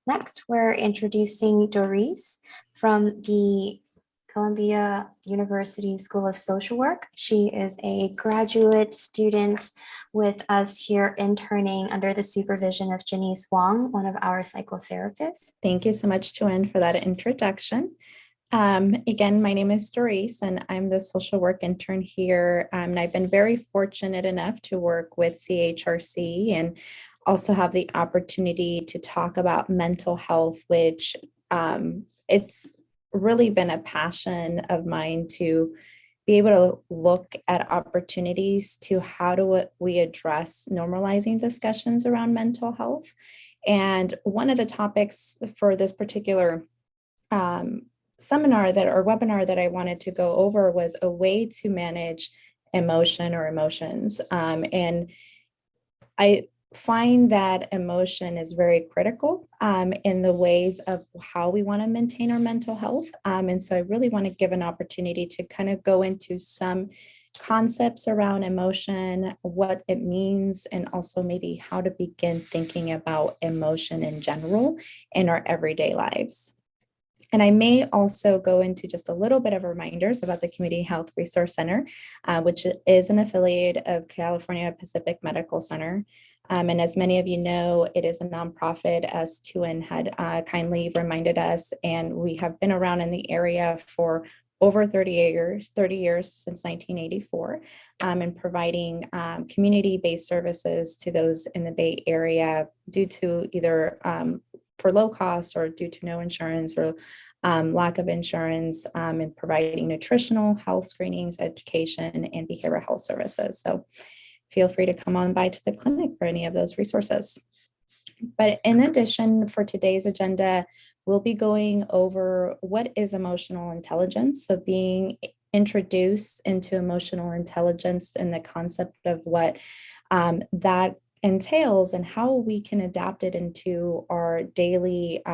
Next, we're introducing Doris from the Columbia University School of Social Work. She is a graduate student with us here interning under the supervision of Jennice Wong, one of our psychotherapists. Thank you so much, Joanne, for that introduction. Again, my name is Doris, and I'm the social work intern here. And I've been very fortunate enough to work with CHRC and also have the opportunity to talk about mental health, which it's really been a passion of mine to be able to look at opportunities to how do we address normalizing discussions around mental health. And one of the topics for this particular webinar that I wanted to go over was a way to manage emotion or emotions. And I find that emotion is very critical in the ways of how we want to maintain our mental health. And so I really want to give an opportunity to kind of go into some concepts around emotion, what it means, and also maybe how to begin thinking about emotion in general in our everyday lives. And I may also go into just a little bit of reminders about the Community Health Resource Center, which is an affiliate of California Pacific Medical Center. And as many of you know, it is a nonprofit, as Tuan had kindly reminded us, and we have been around in the area for over 30 years since 1984, and providing community-based services to those in the Bay Area due to either for low cost or due to no insurance or lack of insurance, and providing nutritional health screenings, education, and behavioral health services. So feel free to come on by to the clinic for any of those resources. But in addition, for today's agenda, we'll be going over what is emotional intelligence. So being introduced into emotional intelligence and the concept of what that entails and how we can adapt it into our daily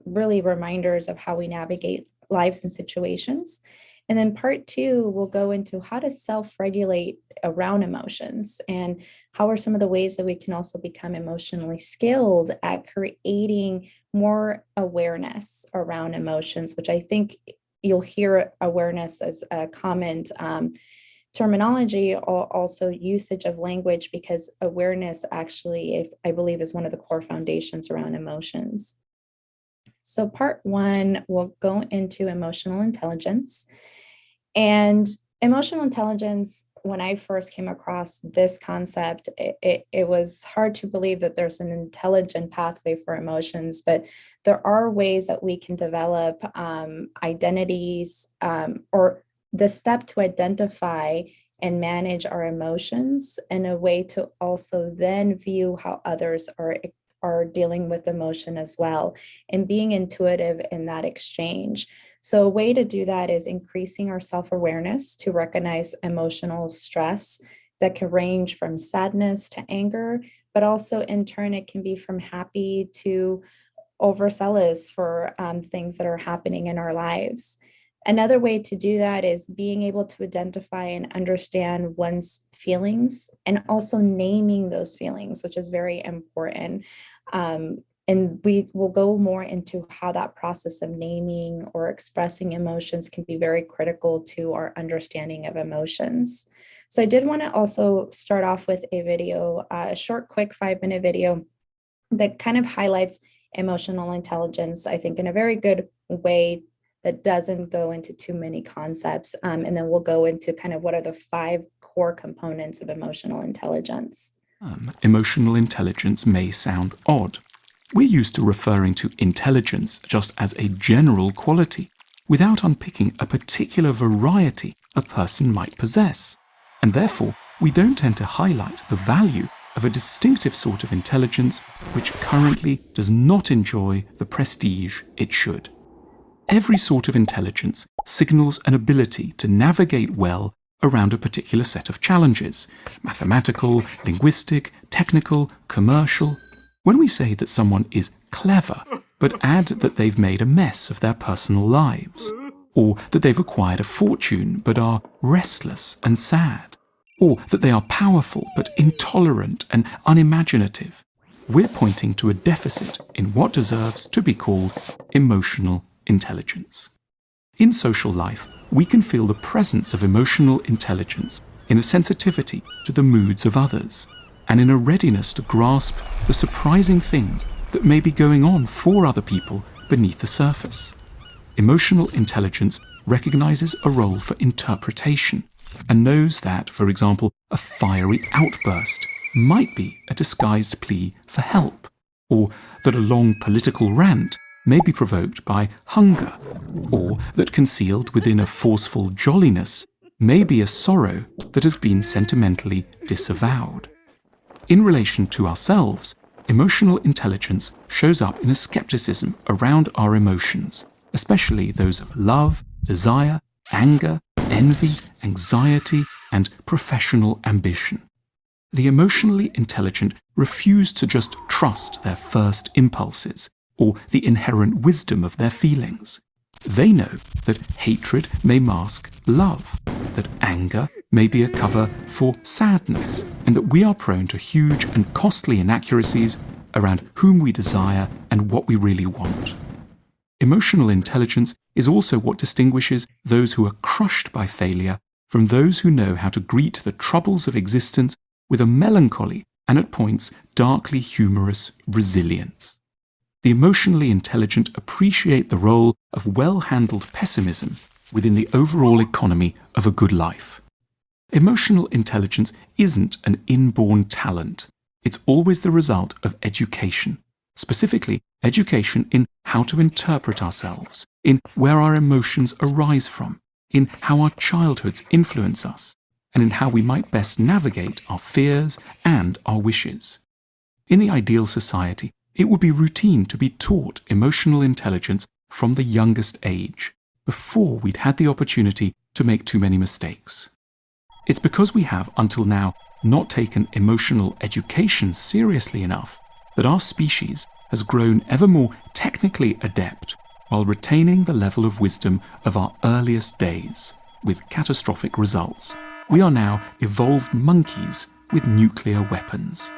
really reminders of how we navigate lives and situations. And then part two, we'll go into how to self-regulate around emotions and how are some of the ways that we can also become emotionally skilled at creating more awareness around emotions, which I think you'll hear awareness as a common terminology, or also usage of language, because awareness actually, I believe, is one of the core foundations around emotions. So part one, we'll go into emotional intelligence. And emotional intelligence, when I first came across this concept, it was hard to believe that there's an intelligent pathway for emotions, but there are ways that we can develop identities or the step to identify and manage our emotions in a way to also then view how others are dealing with emotion as well, and being intuitive in that exchange. So a way to do that is increasing our self-awareness to recognize emotional stress that can range from sadness to anger, but also in turn, it can be from happy to overzealous for things that are happening in our lives. Another way to do that is being able to identify and understand one's feelings and also naming those feelings, which is very important. And we will go more into how that process of naming or expressing emotions can be very critical to our understanding of emotions. So I did want to also start off with a video, a short, quick 5-minute video that kind of highlights emotional intelligence, I think, in a very good way that doesn't go into too many concepts. And then we'll go into kind of what are the 5 core components of emotional intelligence. Emotional intelligence may sound odd. We're used to referring to intelligence just as a general quality, without unpicking a particular variety a person might possess. And therefore, we don't tend to highlight the value of a distinctive sort of intelligence which currently does not enjoy the prestige it should. Every sort of intelligence signals an ability to navigate well around a particular set of challenges: mathematical, linguistic, technical, commercial. When we say that someone is clever, but add that they've made a mess of their personal lives, or that they've acquired a fortune but are restless and sad, or that they are powerful but intolerant and unimaginative, we're pointing to a deficit in what deserves to be called emotional intelligence. In social life, we can feel the presence of emotional intelligence in a sensitivity to the moods of others, and in a readiness to grasp the surprising things that may be going on for other people beneath the surface. Emotional intelligence recognizes a role for interpretation and knows that, for example, a fiery outburst might be a disguised plea for help, or that a long political rant may be provoked by hunger, or that concealed within a forceful jolliness may be a sorrow that has been sentimentally disavowed. In relation to ourselves, emotional intelligence shows up in a skepticism around our emotions, especially those of love, desire, anger, envy, anxiety, and professional ambition. The emotionally intelligent refuse to just trust their first impulses or the inherent wisdom of their feelings. They know that hatred may mask love, that anger may be a cover for sadness, and that we are prone to huge and costly inaccuracies around whom we desire and what we really want. Emotional intelligence is also what distinguishes those who are crushed by failure from those who know how to greet the troubles of existence with a melancholy and at points darkly humorous resilience. The emotionally intelligent appreciate the role of well-handled pessimism within the overall economy of a good life. Emotional intelligence isn't an inborn talent. It's always the result of education, specifically education in how to interpret ourselves, in where our emotions arise from, in how our childhoods influence us, and in how we might best navigate our fears and our wishes. In the ideal society, it would be routine to be taught emotional intelligence from the youngest age, before we'd had the opportunity to make too many mistakes. It's because we have, until now, not taken emotional education seriously enough that our species has grown ever more technically adept while retaining the level of wisdom of our earliest days, with catastrophic results. We are now evolved monkeys with nuclear weapons.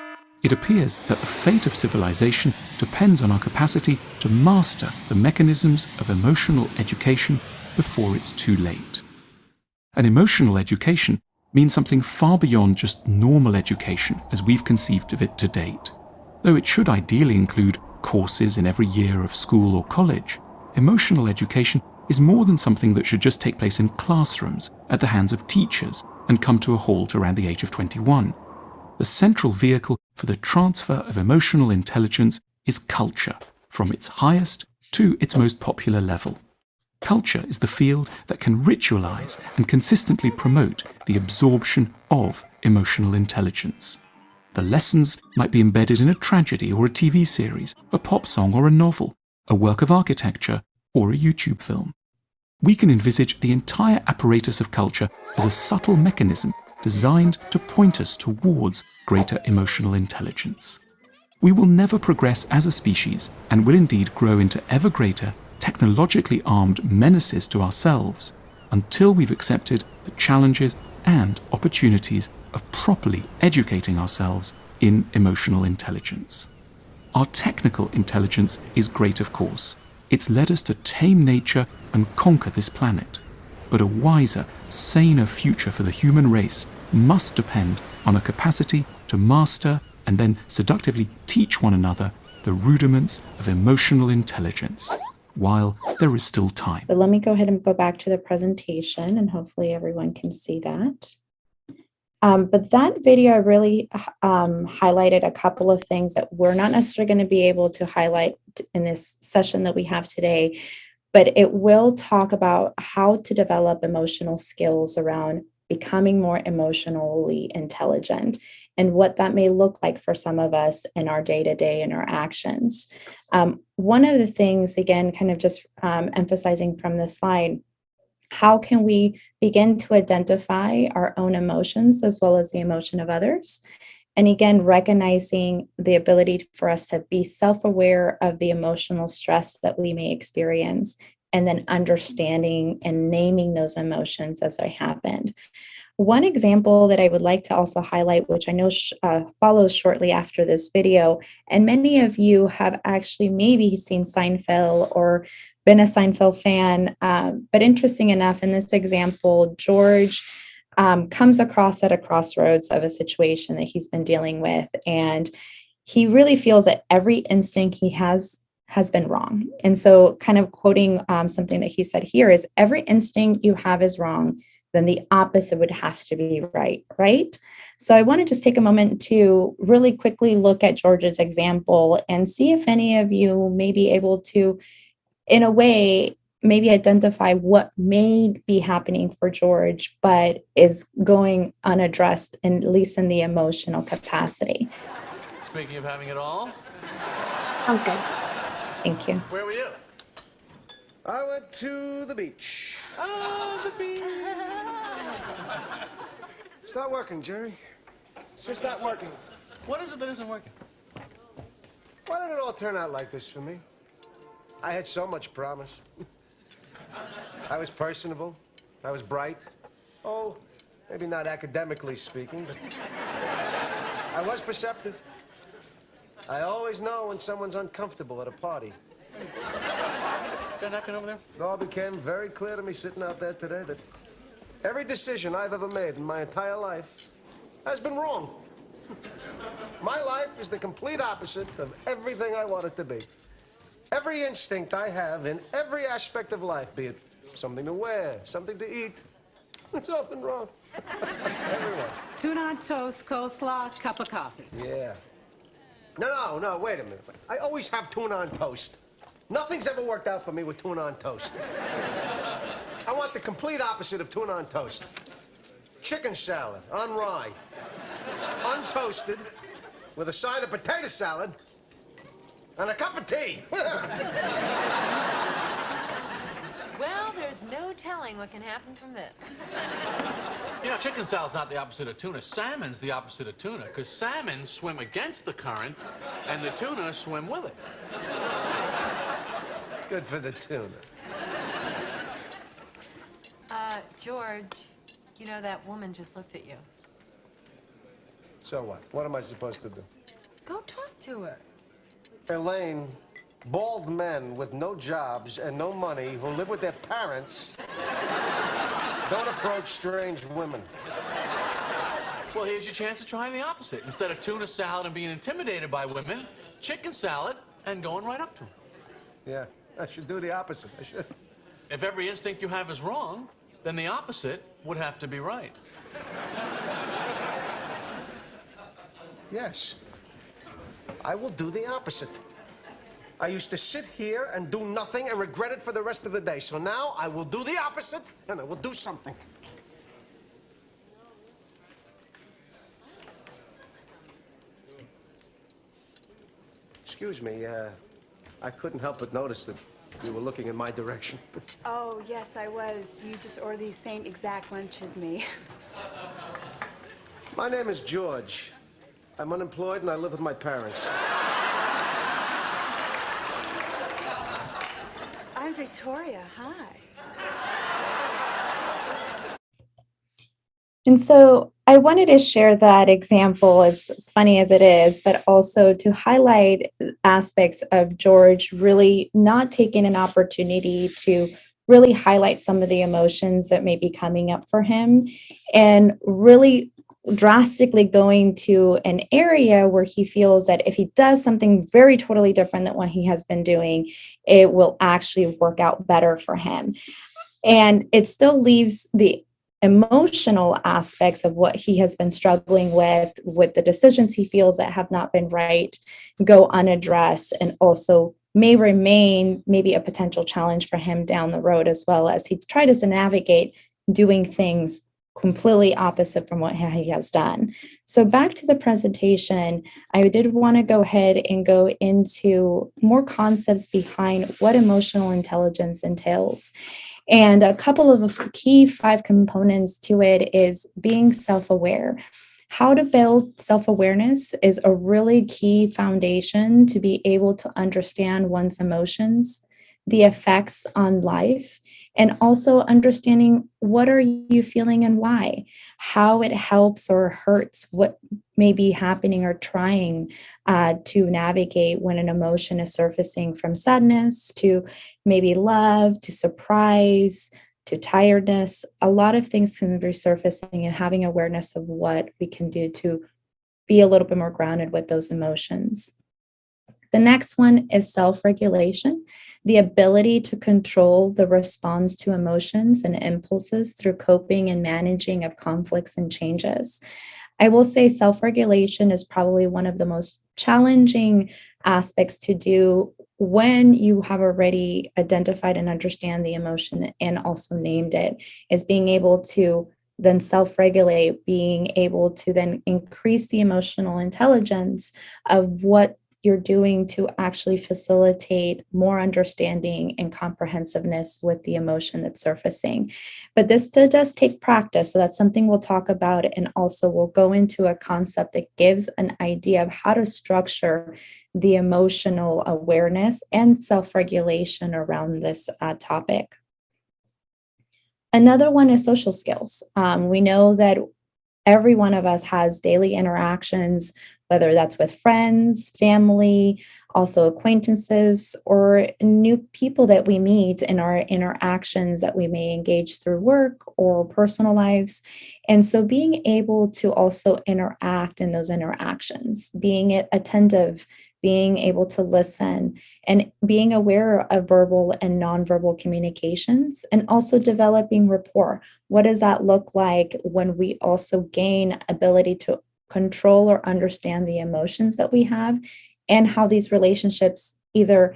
It appears that the fate of civilization depends on our capacity to master the mechanisms of emotional education before it's too late. And emotional education means something far beyond just normal education as we've conceived of it to date. Though it should ideally include courses in every year of school or college, emotional education is more than something that should just take place in classrooms at the hands of teachers and come to a halt around the age of 21. The central vehicle for the transfer of emotional intelligence is culture, from its highest to its most popular level. Culture is the field that can ritualize and consistently promote the absorption of emotional intelligence. The lessons might be embedded in a tragedy or a TV series, a pop song or a novel, a work of architecture or a YouTube film. We can envisage the entire apparatus of culture as a subtle mechanism designed to point us towards greater emotional intelligence. We will never progress as a species and will indeed grow into ever greater technologically armed menaces to ourselves until we've accepted the challenges and opportunities of properly educating ourselves in emotional intelligence. Our technical intelligence is great, of course. It's led us to tame nature and conquer this planet. But a wiser, saner future for the human race must depend on a capacity to master and then seductively teach one another the rudiments of emotional intelligence, while there is still time. But let me go ahead and go back to the presentation, and hopefully everyone can see that. But that video really highlighted a couple of things that we're not necessarily going to be able to highlight in this session that we have today, but it will talk about how to develop emotional skills around becoming more emotionally intelligent and what that may look like for some of us in our day-to-day and our actions. One of the things, again, kind of just emphasizing from this slide, how can we begin to identify our own emotions as well as the emotion of others? And again, recognizing the ability for us to be self-aware of the emotional stress that we may experience, and then understanding and naming those emotions as they happened. One example that I would like to also highlight, which I know follows shortly after this video, and many of you have actually maybe seen Seinfeld or been a Seinfeld fan, but interesting enough, in this example, George comes across at a crossroads of a situation that he's been dealing with, and he really feels that every instinct he has been wrong. And so, kind of quoting something that he said here is, every instinct you have is wrong, then the opposite would have to be right, right? So I want to just take a moment to really quickly look at George's example and see if any of you may be able to, in a way, maybe identify what may be happening for George, but is going unaddressed, at least in the emotional capacity. Speaking of having it all, Sounds good. Thank you. where were you? I went to the beach. Oh, the beach. It's not working, Jerry. It's just not working. What is it that isn't working? Why did it all turn out like this for me? I had so much promise. I was personable. I was bright. Oh, maybe not academically speaking, but I was perceptive. I always know when someone's uncomfortable at a party. Got knocking over there? It all became very clear to me sitting out there today that every decision I've ever made in my entire life has been wrong. My life is the complete opposite of everything I want it to be. Every instinct I have in every aspect of life, be it something to wear, something to eat, it's all been wrong. Everyone. Tuna on toast, coleslaw, cup of coffee. Yeah. No, wait a minute. I always have tuna on toast. Nothing's ever worked out for me with tuna on toast. I want the complete opposite of tuna on toast. Chicken salad on rye. Untoasted, with a side of potato salad, and a cup of tea. Well, there's no telling what can happen from this. You know, chicken salad's not the opposite of tuna. Salmon's the opposite of tuna, because salmon swim against the current, and the tuna swim with it. Good for the tuna. George, you know that woman just looked at you. So what? What am I supposed to do? Go talk to her. Elaine, bald men with no jobs and no money who live with their parents don't approach strange women. Well, here's your chance to try the opposite. Instead of tuna salad and being intimidated by women, chicken salad and going right up to them. Yeah, I should do the opposite. I should. If every instinct you have is wrong, then the opposite would have to be right. Yes. I will do the opposite. I used to sit here and do nothing and regret it for the rest of the day. So now I will do the opposite, and I will do something. Excuse me, I couldn't help but notice that you were looking in my direction. Oh, yes, I was. You just ordered the same exact lunch as me. My name is George. I'm unemployed and I live with my parents. I'm Victoria. Hi. And so I wanted to share that example, as funny as it is, but also to highlight aspects of George really not taking an opportunity to really highlight some of the emotions that may be coming up for him, and really drastically going to an area where he feels that if he does something very totally different than what he has been doing, it will actually work out better for him. And it still leaves the emotional aspects of what he has been struggling with the decisions he feels that have not been right, go unaddressed, and also may remain maybe a potential challenge for him down the road, as well as he tries to navigate doing things completely opposite from what he has done. So back to the presentation, I did want to go ahead and go into more concepts behind what emotional intelligence entails. And a couple of the key 5 components to it is being self-aware. How to build self-awareness is a really key foundation to be able to understand one's emotions, the effects on life, and also understanding what are you feeling and why, how it helps or hurts, what may be happening or trying to navigate when an emotion is surfacing, from sadness to maybe love to surprise to tiredness. A lot of things can be surfacing, and having awareness of what we can do to be a little bit more grounded with those emotions. The next one is self-regulation, the ability to control the response to emotions and impulses through coping and managing of conflicts and changes. I will say self-regulation is probably one of the most challenging aspects to do when you have already identified and understand the emotion and also named it, is being able to then self-regulate, being able to then increase the emotional intelligence of what you're doing to actually facilitate more understanding and comprehensiveness with the emotion that's surfacing. But this still does take practice. So that's something we'll talk about. And also we'll go into a concept that gives an idea of how to structure the emotional awareness and self-regulation around this topic. Another one is social skills. We know that every one of us has daily interactions, whether that's with friends, family, also acquaintances, or new people that we meet in our interactions that we may engage through work or personal lives. And so being able to also interact in those interactions, being attentive, being able to listen, and being aware of verbal and nonverbal communications, and also developing rapport. What does that look like when we also gain ability to control or understand the emotions that we have, and how these relationships either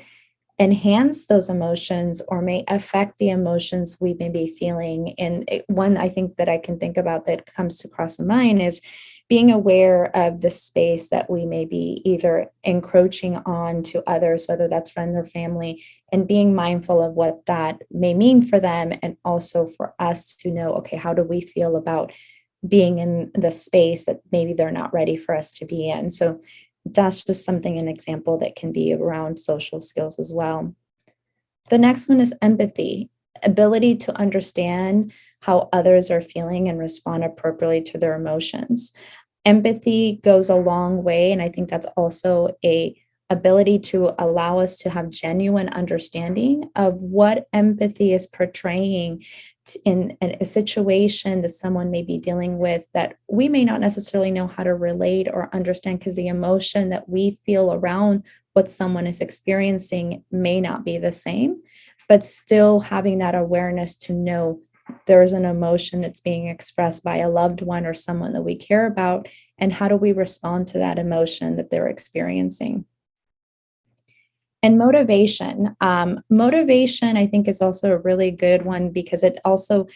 enhance those emotions or may affect the emotions we may be feeling? And one I think that I can think about that comes across my mind is being aware of the space that we may be either encroaching on to others, whether that's friends or family, and being mindful of what that may mean for them, and also for us to know, okay, how do we feel about being in the space that maybe they're not ready for us to be in? So that's just something, an example that can be around social skills as well. The next one is empathy, ability to understand how others are feeling and respond appropriately to their emotions. Empathy goes a long way, and I think that's also a ability to allow us to have genuine understanding of what empathy is portraying in a situation that someone may be dealing with that we may not necessarily know how to relate or understand, because the emotion that we feel around what someone is experiencing may not be the same, but still having that awareness to know there is an emotion that's being expressed by a loved one or someone that we care about, and how do we respond to that emotion that they're experiencing. And motivation. Motivation, I think, is also a really good one, because it also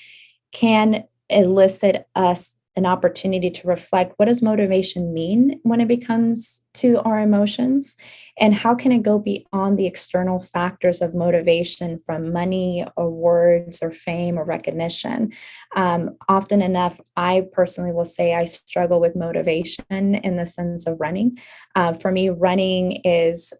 can elicit us an opportunity to reflect, what does motivation mean when it comes to our emotions? And how can it go beyond the external factors of motivation, from money, awards, or fame, or recognition? Often enough, I personally will say I struggle with motivation in the sense of running. For me, running is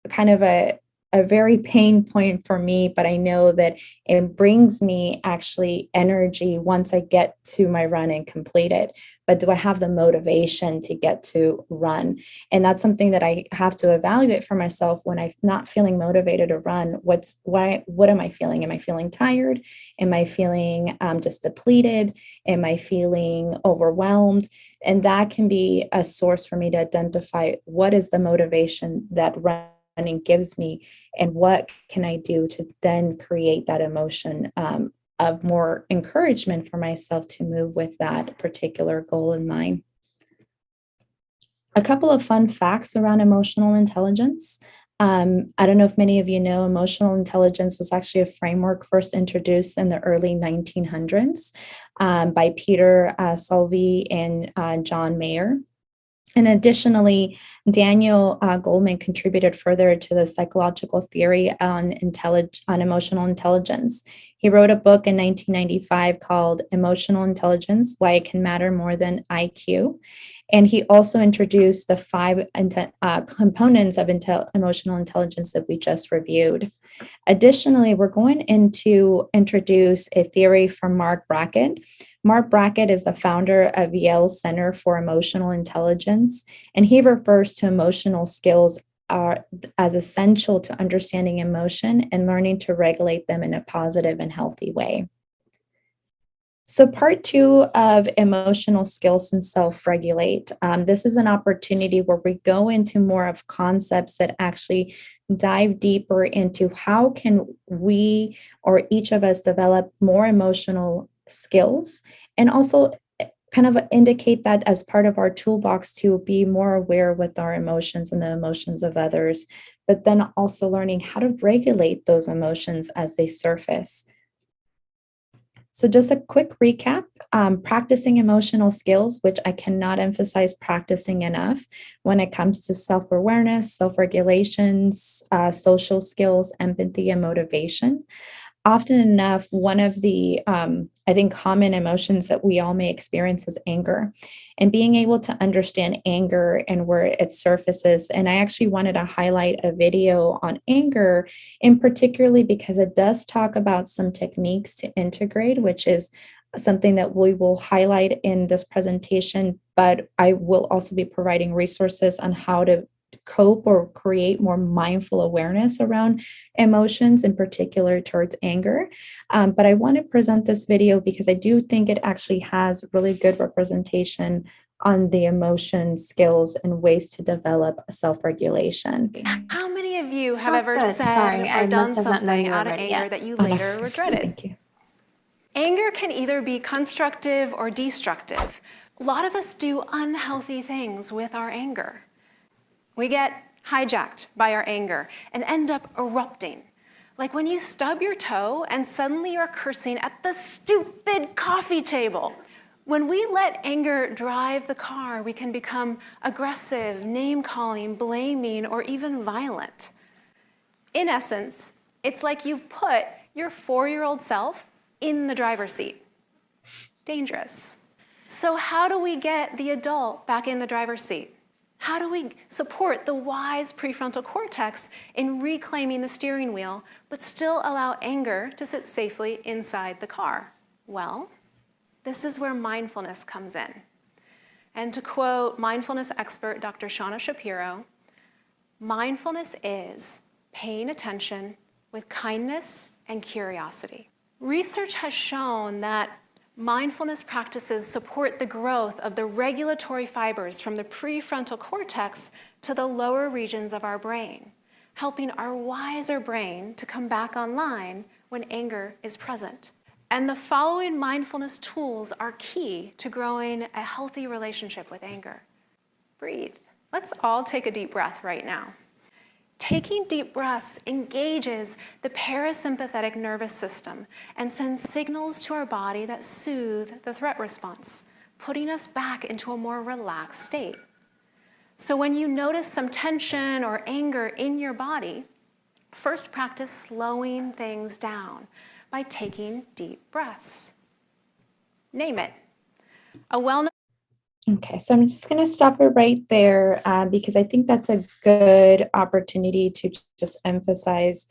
kind of a very pain point for me, but I know that it brings me actually energy once I get to my run and complete it. But do I have the motivation to get to run? And that's something that I have to evaluate for myself when I'm not feeling motivated to run. What am I feeling? Am I feeling tired? Am I feeling just depleted? Am I feeling overwhelmed? And that can be a source for me to identify what is the motivation that running gives me, and what can I do to then create that emotion of more encouragement for myself to move with that particular goal in mind. A couple of fun facts around emotional intelligence. I don't know if many of you know, emotional intelligence was actually a framework first introduced in the early 1900s by Peter Solvay and John Mayer. And additionally, Daniel Goleman contributed further to the psychological theory on emotional intelligence. He wrote a book in 1995 called Emotional Intelligence, Why It Can Matter More Than IQ. And he also introduced the 5 components of emotional intelligence that we just reviewed. Additionally, we're going to introduce a theory from Mark Brackett. Mark Brackett is the founder of Yale Center for Emotional Intelligence, and he refers to emotional skills as essential to understanding emotion and learning to regulate them in a positive and healthy way. So part 2 of emotional skills and self-regulate. This is an opportunity where we go into more of concepts that actually dive deeper into how can we or each of us develop more emotional skills, and also kind of indicate that as part of our toolbox to be more aware with our emotions and the emotions of others, but then also learning how to regulate those emotions as they surface. So just a quick recap, practicing emotional skills, which I cannot emphasize practicing enough when it comes to self-awareness, self-regulation, social skills, empathy, and motivation. Often enough, one of the, I think, common emotions that we all may experience is anger, and being able to understand anger and where it surfaces. And I actually wanted to highlight a video on anger, in particularly because it does talk about some techniques to integrate, which is something that we will highlight in this presentation, but I will also be providing resources on how to cope or create more mindful awareness around emotions, in particular towards anger. But I want to present this video because I do think it actually has really good representation on the emotion skills and ways to develop self-regulation. How many of you have Sounds ever good. said Sorry, or I done must have not known something you were out of ready anger yet. that you Oh, no. later regretted? Thank you. Anger can either be constructive or destructive. A lot of us do unhealthy things with our anger. We get hijacked by our anger and end up erupting. Like when you stub your toe and suddenly you're cursing at the stupid coffee table. When we let anger drive the car, we can become aggressive, name-calling, blaming, or even violent. In essence, it's like you've put your 4-year-old self in the driver's seat. Dangerous. So how do we get the adult back in the driver's seat? How do we support the wise prefrontal cortex in reclaiming the steering wheel, but still allow anger to sit safely inside the car? Well, this is where mindfulness comes in. And to quote mindfulness expert Dr. Shauna Shapiro, mindfulness is paying attention with kindness and curiosity. Research has shown that mindfulness practices support the growth of the regulatory fibers from the prefrontal cortex to the lower regions of our brain, helping our wiser brain to come back online when anger is present. And the following mindfulness tools are key to growing a healthy relationship with anger. Breathe. Let's all take a deep breath right now. Taking deep breaths engages the parasympathetic nervous system and sends signals to our body that soothe the threat response, putting us back into a more relaxed state. So when you notice some tension or anger in your body, first practice slowing things down by taking deep breaths. Name it. A well-known Okay, so I'm just going to stop it right there because I think that's a good opportunity to just emphasize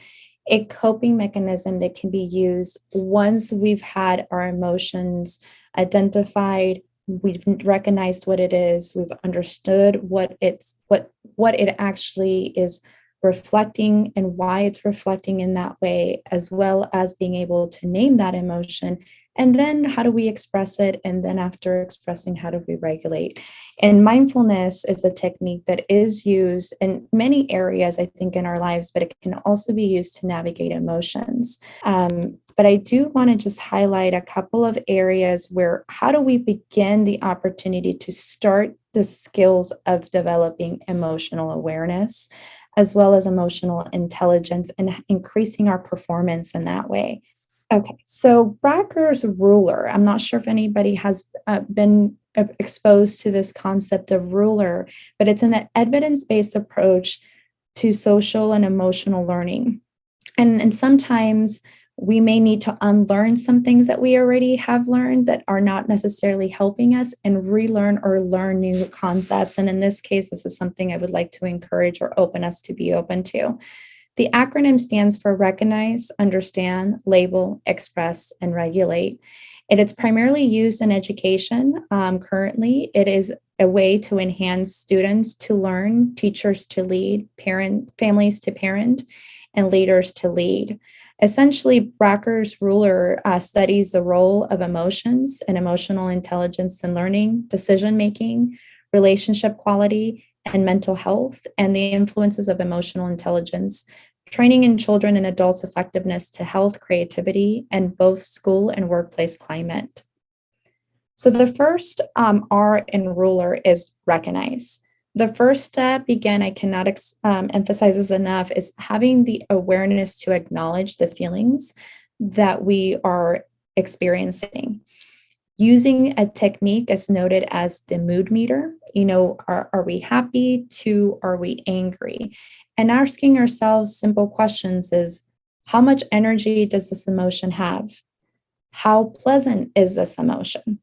a coping mechanism that can be used once we've had our emotions identified, we've recognized what it is, we've understood what it actually is reflecting and why it's reflecting in that way, as well as being able to name that emotion. And then how do we express it? And then after expressing, how do we regulate? And mindfulness is a technique that is used in many areas, I think, in our lives, but it can also be used to navigate emotions. But I do want to just highlight a couple of areas where how do we begin the opportunity to start the skills of developing emotional awareness, as well as emotional intelligence, and increasing our performance in that way. Okay, so Bracker's ruler, I'm not sure if anybody has been exposed to this concept of ruler, but it's an evidence-based approach to social and emotional learning. And sometimes We may need to unlearn some things that we already have learned that are not necessarily helping us and relearn or learn new concepts. And in this case, this is something I would like to encourage or open us to be open to. The acronym stands for Recognize, Understand, Label, Express, and Regulate. And it's primarily used in education. Currently, it is a way to enhance students to learn, teachers to lead, families to parent, and leaders to lead. Essentially, Bracker's ruler studies the role of emotions and emotional intelligence in learning, decision-making, relationship quality, and mental health, and the influences of emotional intelligence, training in children and adults' effectiveness to health, creativity, and both school and workplace climate. So the first R in ruler is recognize. The first step, again, I cannot emphasize this enough, is having the awareness to acknowledge the feelings that we are experiencing. Using a technique as noted as the mood meter, are we happy to, are we angry? And asking ourselves simple questions is, how much energy does this emotion have? How pleasant is this emotion?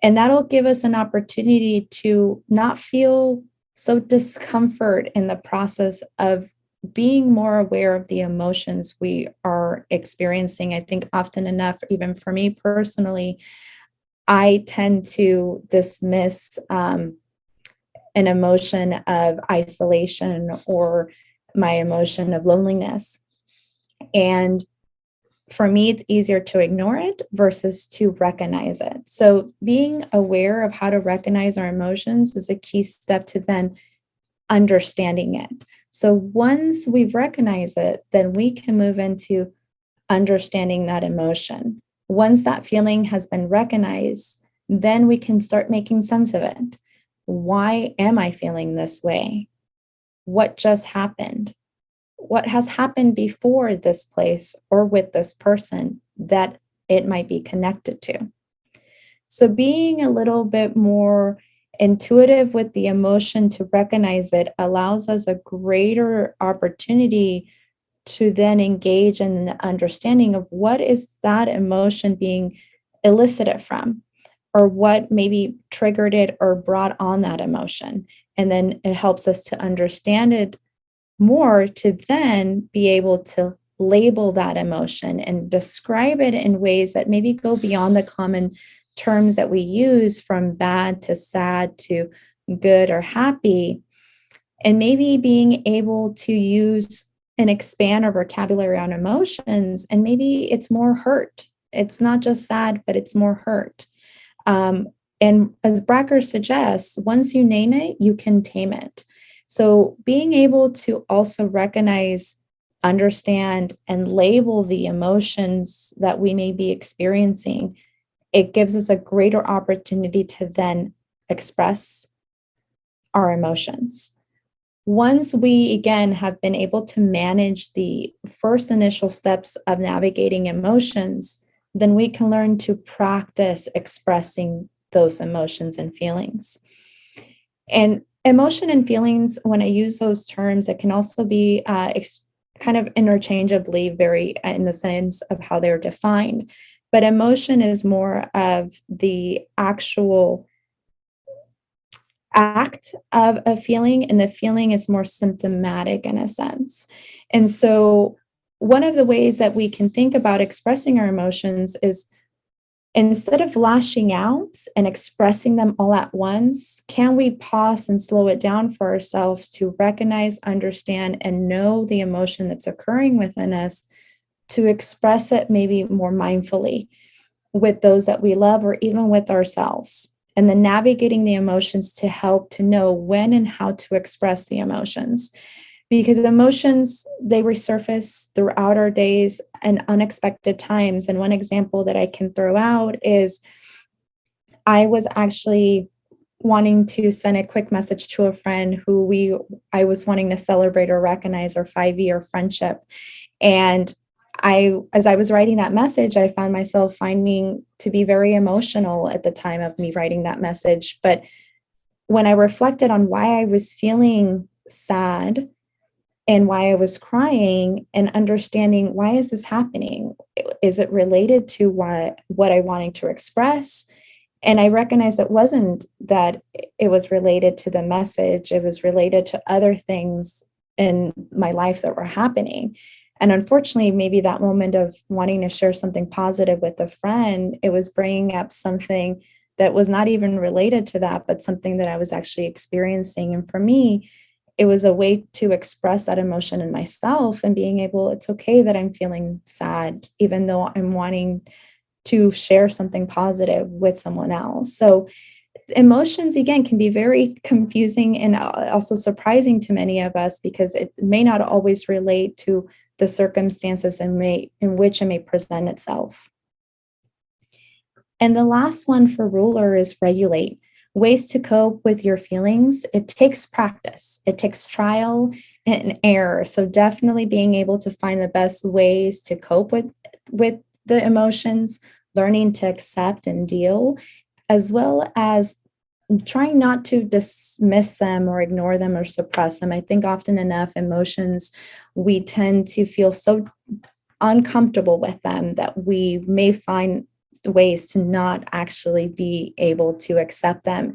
And that'll give us an opportunity to not feel so discomfort in the process of being more aware of the emotions we are experiencing. I think often enough, even for me personally, I tend to dismiss an emotion of isolation or my emotion of loneliness. And for me, it's easier to ignore it versus to recognize it. So being aware of how to recognize our emotions is a key step to then understanding it. So once we've recognized it, then we can move into understanding that emotion. Once that feeling has been recognized, then we can start making sense of it. Why am I feeling this way? What just happened? What has happened before this place or with this person that it might be connected to? So being a little bit more intuitive with the emotion to recognize it allows us a greater opportunity to then engage in the understanding of what is that emotion being elicited from, or what maybe triggered it or brought on that emotion. And then it helps us to understand it more to then be able to label that emotion and describe it in ways that maybe go beyond the common terms that we use, from bad to sad to good or happy, and maybe being able to use and expand our vocabulary on emotions. And maybe it's more hurt. It's not just sad, but it's more hurt. And as Bracker suggests, once you name it, you can tame it. So being able to also recognize, understand, and label the emotions that we may be experiencing, it gives us a greater opportunity to then express our emotions. Once we, again, have been able to manage the first initial steps of navigating emotions, then we can learn to practice expressing those emotions and feelings. And emotion and feelings, when I use those terms, it can also be kind of interchangeably very in the sense of how they're defined. But emotion is more of the actual act of a feeling, and the feeling is more symptomatic in a sense. And so one of the ways that we can think about expressing our emotions is, instead of lashing out and expressing them all at once, can we pause and slow it down for ourselves to recognize, understand, and know the emotion that's occurring within us, to express it maybe more mindfully with those that we love or even with ourselves, and then navigating the emotions to help to know when and how to express the emotions. Because emotions, they resurface throughout our days and unexpected times. And one example that I can throw out is, I was actually wanting to send a quick message to a friend who I was wanting to celebrate or recognize our 5-year friendship. And as I was writing that message, I found myself finding to be very emotional at the time of me writing that message. But when I reflected on why I was feeling sad, and why I was crying, and understanding, why is this happening? Is it related to what I wanted to express? And I recognized it wasn't that it was related to the message. It was related to other things in my life that were happening. And unfortunately, maybe that moment of wanting to share something positive with a friend, it was bringing up something that was not even related to that, but something that I was actually experiencing. And for me, it was a way to express that emotion in myself, and being able, it's okay that I'm feeling sad, even though I'm wanting to share something positive with someone else. So emotions, again, can be very confusing and also surprising to many of us, because it may not always relate to the circumstances in which it may present itself. And the last one for ruler is regulate. Ways to cope with your feelings. It takes practice. It takes trial and error. So definitely being able to find the best ways to cope with the emotions, learning to accept and deal, as well as trying not to dismiss them or ignore them or suppress them. I think often enough, emotions, we tend to feel so uncomfortable with them that we may find ways to not actually be able to accept them.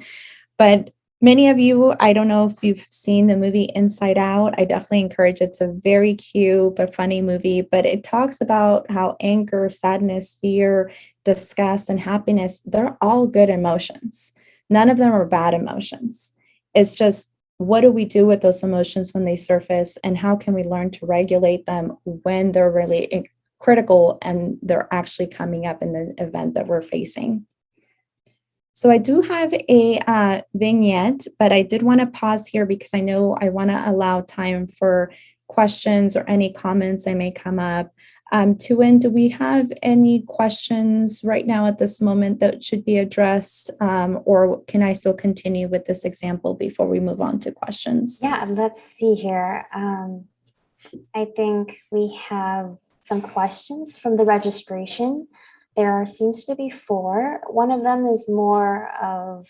But many of you, I don't know if you've seen the movie Inside Out. I definitely encourage it. It's a very cute but funny movie, but it talks about how anger, sadness, fear, disgust, and happiness, they're all good emotions. None of them are bad emotions. It's just, what do we do with those emotions when they surface, and how can we learn to regulate them when they're really critical and they're actually coming up in the event that we're facing? So I do have a vignette, but I did want to pause here because I know I want to allow time for questions or any comments that may come up. Tuan, do we have any questions right now at this moment that should be addressed, or can I still continue with this example before we move on to questions? Yeah, let's see here. I think we have some questions from the registration. There seems to be 4. One of them is more of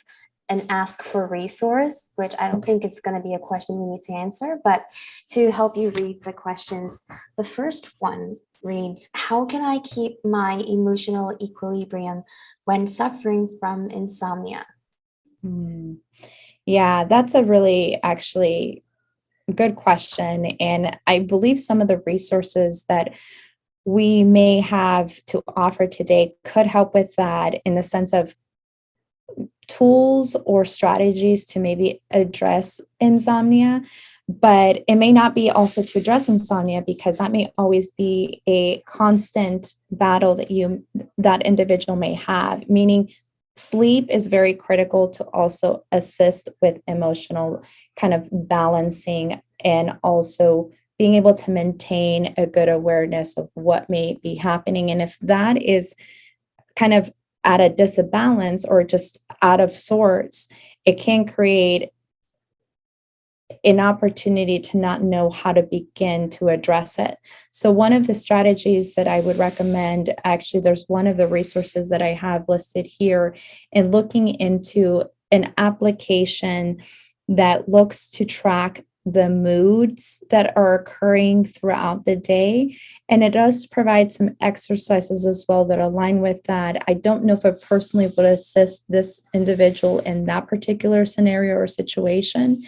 an ask for resource, which I don't think it's going to be a question we need to answer, but to help you read the questions, the first one reads, how can I keep my emotional equilibrium when suffering from insomnia? Yeah, that's a really actually good question. And I believe some of the resources that we may have to offer today could help with that, in the sense of tools or strategies to maybe address insomnia. But it may not be also to address insomnia, because that may always be a constant battle that individual may have, meaning sleep is very critical to also assist with emotional kind of balancing, and also being able to maintain a good awareness of what may be happening. And if that is kind of at a disbalance or just out of sorts, it can create an opportunity to not know how to begin to address it. So one of the strategies that I would recommend, actually, there's one of the resources that I have listed here, in looking into an application that looks to track the moods that are occurring throughout the day. And it does provide some exercises as well that align with that. I don't know if I personally would assist this individual in that particular scenario or situation,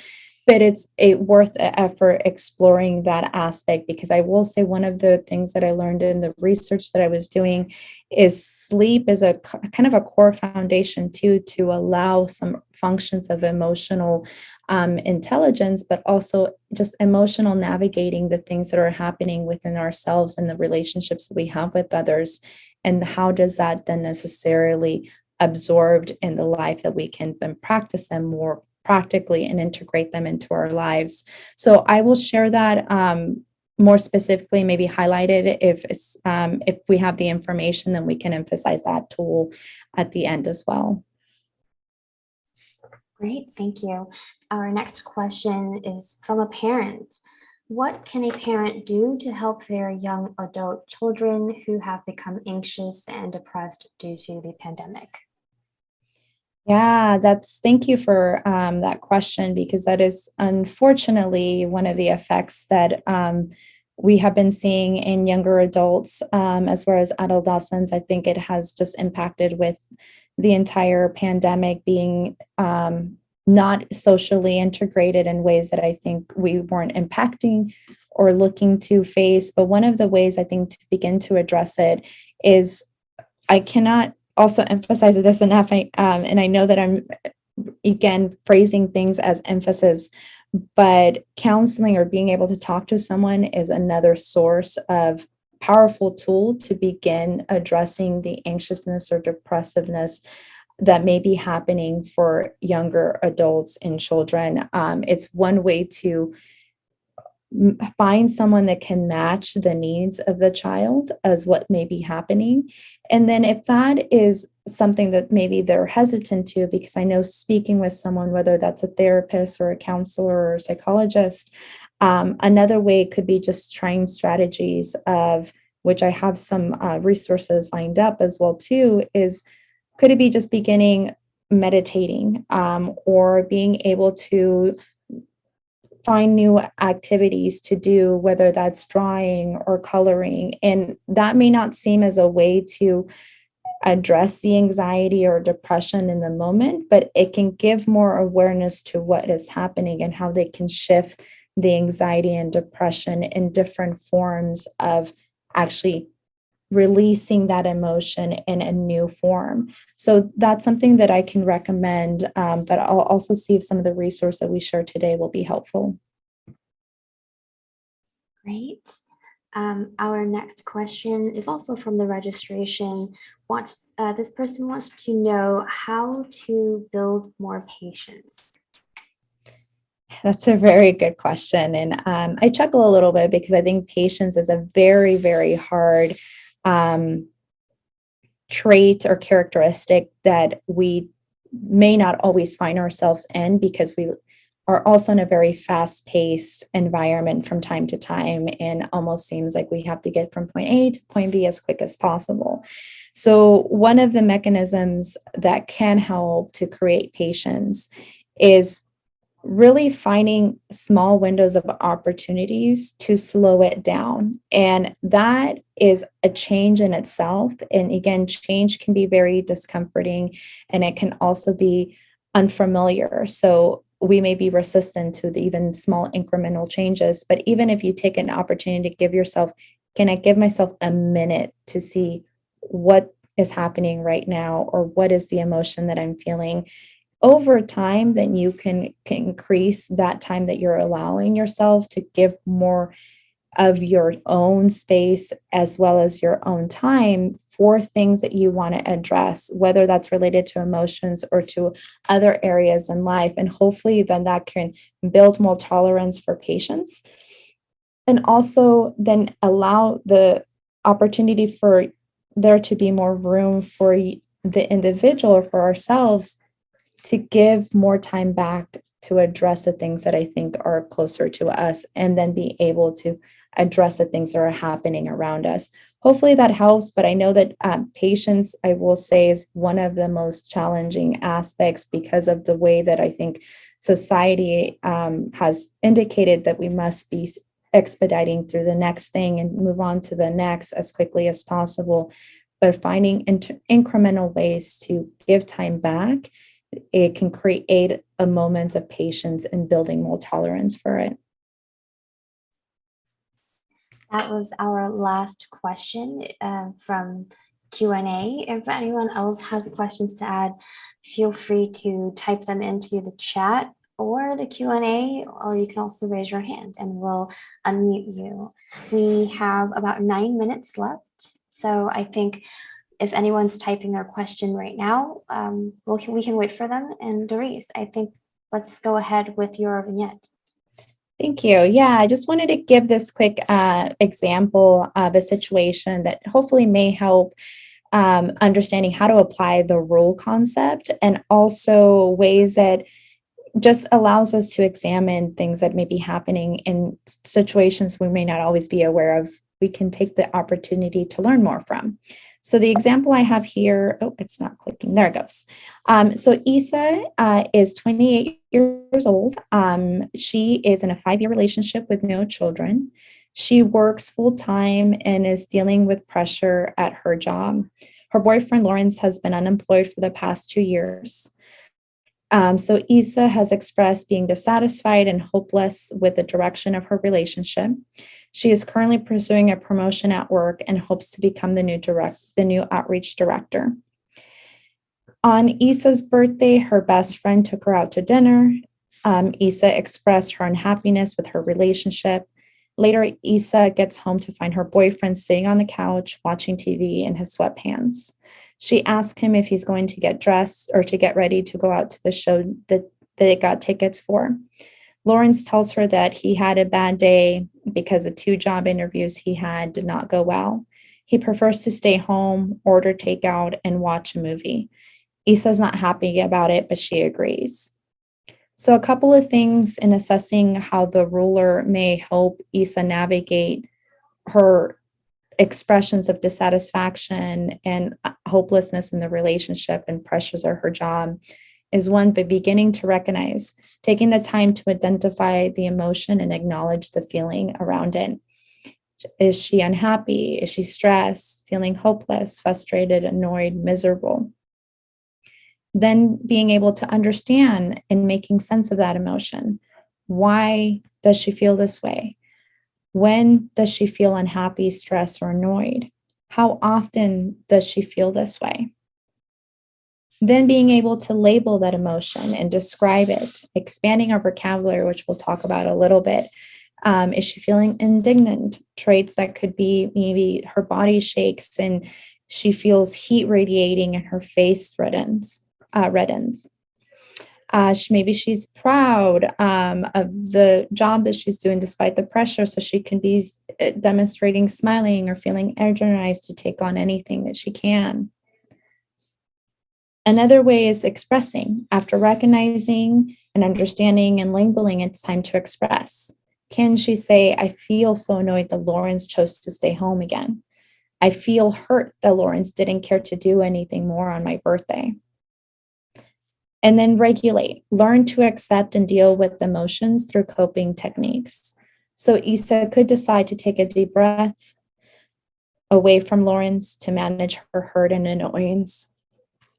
but it's worth an effort exploring that aspect, because I will say one of the things that I learned in the research that I was doing is sleep is a kind of a core foundation too, to allow some functions of emotional intelligence, but also just emotional navigating the things that are happening within ourselves and the relationships that we have with others. And how does that then necessarily absorbed in the life that we can then practice them more practically and integrate them into our lives. So I will share that more specifically, maybe highlight it if we have the information, then we can emphasize that tool at the end as well. Great, thank you. Our next question is from a parent. What can a parent do to help their young adult children who have become anxious and depressed due to the pandemic? Yeah, thank you for that question, because that is unfortunately one of the effects that we have been seeing in younger adults as well as adolescents. I think it has just impacted with the entire pandemic being not socially integrated in ways that I think we weren't impacting or looking to face. But one of the ways I think to begin to address it is, I cannot also emphasize this enough. And I know that I'm again phrasing things as emphasis, but counseling or being able to talk to someone is another source of powerful tool to begin addressing the anxiousness or depressiveness that may be happening for younger adults and children. It's one way to find someone that can match the needs of the child as what may be happening. And then if that is something that maybe they're hesitant to, because I know speaking with someone, whether that's a therapist or a counselor or a psychologist, another way could be just trying strategies of which I have some resources lined up as well too, is could it be just beginning meditating or being able to find new activities to do, whether that's drawing or coloring. And that may not seem as a way to address the anxiety or depression in the moment, but it can give more awareness to what is happening and how they can shift the anxiety and depression in different forms of actually releasing that emotion in a new form. So that's something that I can recommend, but I'll also see if some of the resources that we share today will be helpful. Great. Our next question is also from the registration. This person wants to know how to build more patience. That's a very good question. And I chuckle a little bit because I think patience is a very, very hard trait or characteristic that we may not always find ourselves in, because we are also in a very fast-paced environment from time to time, and almost seems like we have to get from point A to point B as quick as possible. So one of the mechanisms that can help to create patience is really finding small windows of opportunities to slow it down. And that is a change in itself. And again, change can be very discomforting, and it can also be unfamiliar. So we may be resistant to the even small incremental changes. But even if you take an opportunity to give yourself, can I give myself a minute to see what is happening right now, or what is the emotion that I'm feeling? Over time, then you can increase that time that you're allowing yourself to give more of your own space as well as your own time for things that you want to address, whether that's related to emotions or to other areas in life. And hopefully then that can build more tolerance for patience, and also then allow the opportunity for there to be more room for the individual or for ourselves to give more time back to address the things that I think are closer to us, and then be able to address the things that are happening around us. Hopefully that helps, but I know that patience, I will say, is one of the most challenging aspects, because of the way that I think society has indicated that we must be expediting through the next thing and move on to the next as quickly as possible. But finding incremental ways to give time back, it can create a moment of patience and building more tolerance for it. That was our last question from Q&A. If anyone else has questions to add, feel free to type them into the chat or the Q&A, or you can also raise your hand and we'll unmute you. We have about 9 minutes left, so I think if anyone's typing their question right now, we can wait for them. And Doris, I think let's go ahead with your vignette. Thank you. Yeah, I just wanted to give this quick example of a situation that hopefully may help understanding how to apply the rule concept, and also ways that just allows us to examine things that may be happening in situations we may not always be aware of we can take the opportunity to learn more from. So the example I have here, oh, it's not clicking. There it goes. So Isa is 28 years old. She is in a 5-year relationship with no children. She works full time and is dealing with pressure at her job. Her boyfriend, Lawrence, has been unemployed for the past 2 years. So Isa has expressed being dissatisfied and hopeless with the direction of her relationship. She is currently pursuing a promotion at work and hopes to become the new outreach director. On Isa's birthday, her best friend took her out to dinner. Isa expressed her unhappiness with her relationship. Later, Isa gets home to find her boyfriend sitting on the couch watching TV in his sweatpants. She asks him if he's going to get dressed or to get ready to go out to the show that they got tickets for. Lawrence tells her that he had a bad day because the 2 job interviews he had did not go well. He prefers to stay home, order takeout, and watch a movie. Isa's not happy about it, but she agrees. So a couple of things in assessing how the ruler may help Isa navigate her expressions of dissatisfaction and hopelessness in the relationship and pressures of her job is one, by beginning to recognize, taking the time to identify the emotion and acknowledge the feeling around it. Is she unhappy? Is she stressed, feeling hopeless, frustrated, annoyed, miserable? Then being able to understand and making sense of that emotion. Why does she feel this way? When does she feel unhappy, stressed, or annoyed? How often does she feel this way? Then being able to label that emotion and describe it, expanding our vocabulary, which we'll talk about a little bit. Is she feeling indignant? Traits that could be maybe her body shakes and she feels heat radiating and her face reddens. Maybe she's proud of the job that she's doing despite the pressure, so she can be demonstrating smiling or feeling energized to take on anything that she can. Another way is expressing. After recognizing and understanding and labeling, it's time to express. Can she say, I feel so annoyed that Lawrence chose to stay home again. I feel hurt that Lawrence didn't care to do anything more on my birthday. And then regulate, learn to accept and deal with emotions through coping techniques. So Isa could decide to take a deep breath away from Lawrence to manage her hurt and annoyance.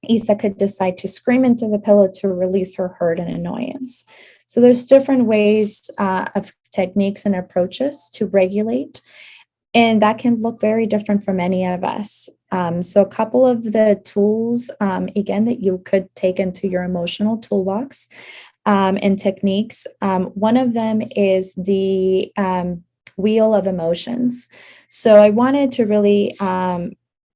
Isa could decide to scream into the pillow to release her hurt and annoyance. So there's different ways of techniques and approaches to regulate. And that can look very different from any of us. So a couple of the tools, again, that you could take into your emotional toolbox and techniques. One of them is the wheel of emotions. So I wanted to really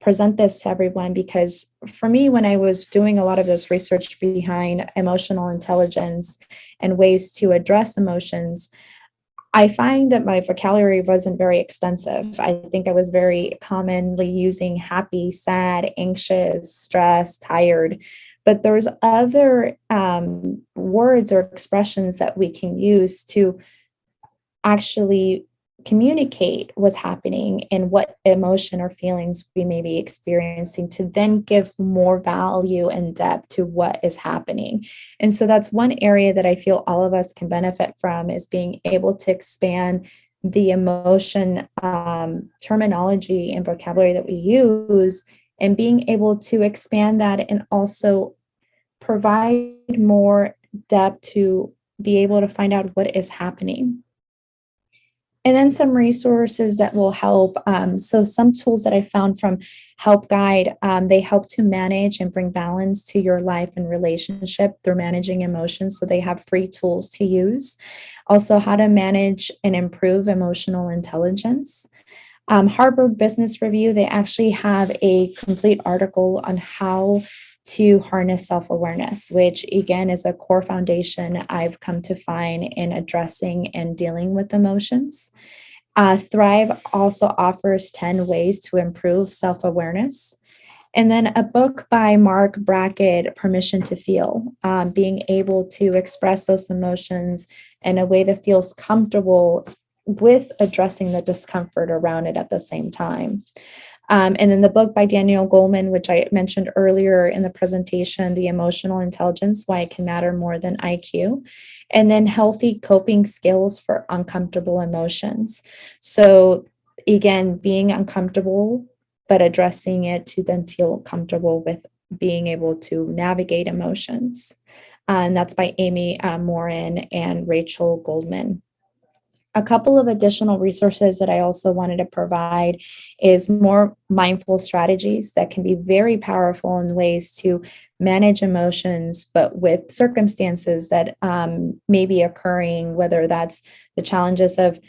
present this to everyone because for me, when I was doing a lot of this research behind emotional intelligence and ways to address emotions, I find that my vocabulary wasn't very extensive. I think I was very commonly using happy, sad, anxious, stressed, tired. But there's other words or expressions that we can use to actually communicate what's happening and what emotion or feelings we may be experiencing to then give more value and depth to what is happening. And so that's one area that I feel all of us can benefit from, is being able to expand the emotion terminology and vocabulary that we use, and being able to expand that and also provide more depth to be able to find out what is happening. And then some resources that will help. So some tools that I found from Help Guide, they help to manage and bring balance to your life and relationship through managing emotions. So they have free tools to use. Also, how to manage and improve emotional intelligence. Harvard Business Review, they actually have a complete article on how to harness self-awareness, which again is a core foundation I've come to find in addressing and dealing with emotions. Thrive also offers 10 ways to improve self-awareness. And then a book by Mark Brackett, Permission to Feel, being able to express those emotions in a way that feels comfortable with addressing the discomfort around it at the same time. And then the book by Daniel Goleman, which I mentioned earlier in the presentation, The Emotional Intelligence, Why It Can Matter More Than IQ, and then Healthy Coping Skills for Uncomfortable Emotions. So again, being uncomfortable, but addressing it to then feel comfortable with being able to navigate emotions. And that's by Amy Morin and Rachel Goldman. A couple of additional resources that I also wanted to provide is more mindful strategies that can be very powerful in ways to manage emotions, but with circumstances that may be occurring, whether that's the challenges of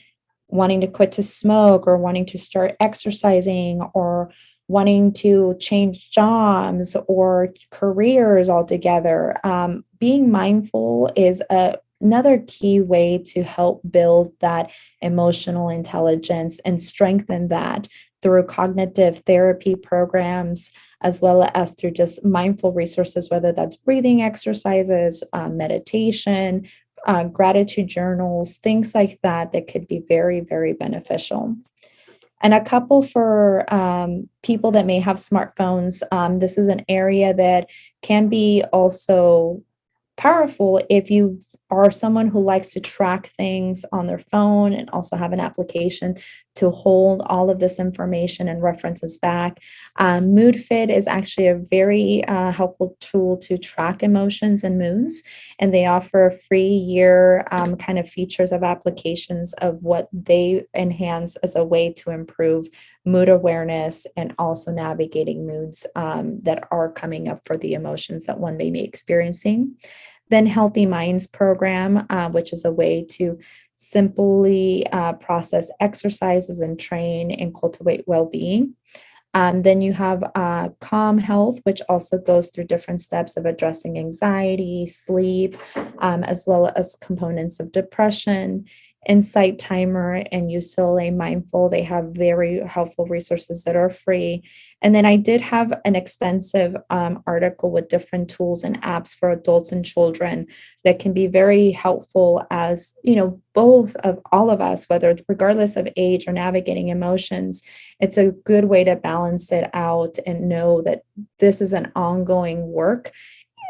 wanting to quit to smoke or wanting to start exercising or wanting to change jobs or careers altogether. Being mindful is another key way to help build that emotional intelligence and strengthen that through cognitive therapy programs, as well as through just mindful resources, whether that's breathing exercises, meditation, gratitude journals, things like that, that could be very, very beneficial. And a couple for people that may have smartphones. This is an area that can be also powerful if you are someone who likes to track things on their phone and also have an application to hold all of this information and references back. MoodFit is actually a very helpful tool to track emotions and moods, and they offer a free year kind of features of applications of what they enhance as a way to improve mood awareness and also navigating moods that are coming up for the emotions that one may be experiencing. Then Healthy Minds program, which is a way to simply process exercises and train and cultivate well-being. Then you have Calm Health, which also goes through different steps of addressing anxiety, sleep, as well as components of depression. Insight Timer and UCLA Mindful, they have very helpful resources that are free. And then I did have an extensive article with different tools and apps for adults and children that can be very helpful as, you know, both of all of us, whether regardless of age or navigating emotions, it's a good way to balance it out and know that this is an ongoing work.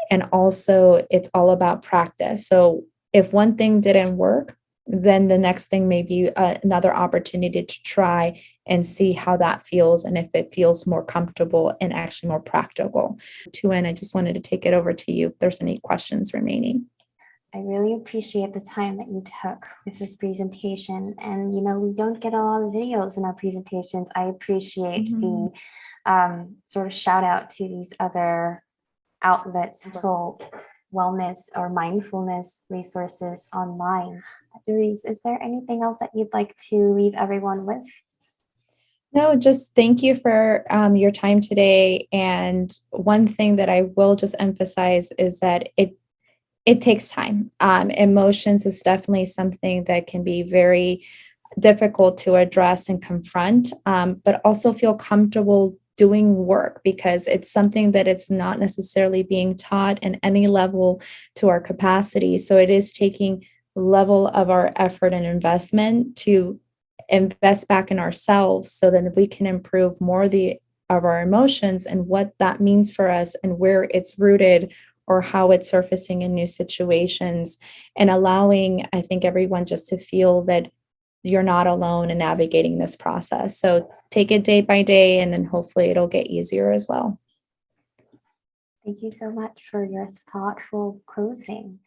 And also it's all about practice. So if one thing didn't work, then the next thing may be another opportunity to try and see how that feels and if it feels more comfortable and actually more practical. I just wanted to take it over to you if there's any questions remaining. I really appreciate the time that you took with this presentation. And, you know, we don't get a lot of videos in our presentations. I appreciate the sort of shout out to these other outlets for wellness or mindfulness resources online. Doris, is there anything else that you'd like to leave everyone with? No, just thank you for your time today. And one thing that I will just emphasize is that it takes time. Emotions is definitely something that can be very difficult to address and confront, but also feel comfortable doing work because it's something that it's not necessarily being taught in any level to our capacity. So it is taking level of our effort and investment to invest back in ourselves so that we can improve more of our emotions and what that means for us and where it's rooted or how it's surfacing in new situations, and allowing, I think, everyone just to feel that you're not alone in navigating this process. So take it day by day, and then hopefully it'll get easier as well. Thank you so much for your thoughtful closing.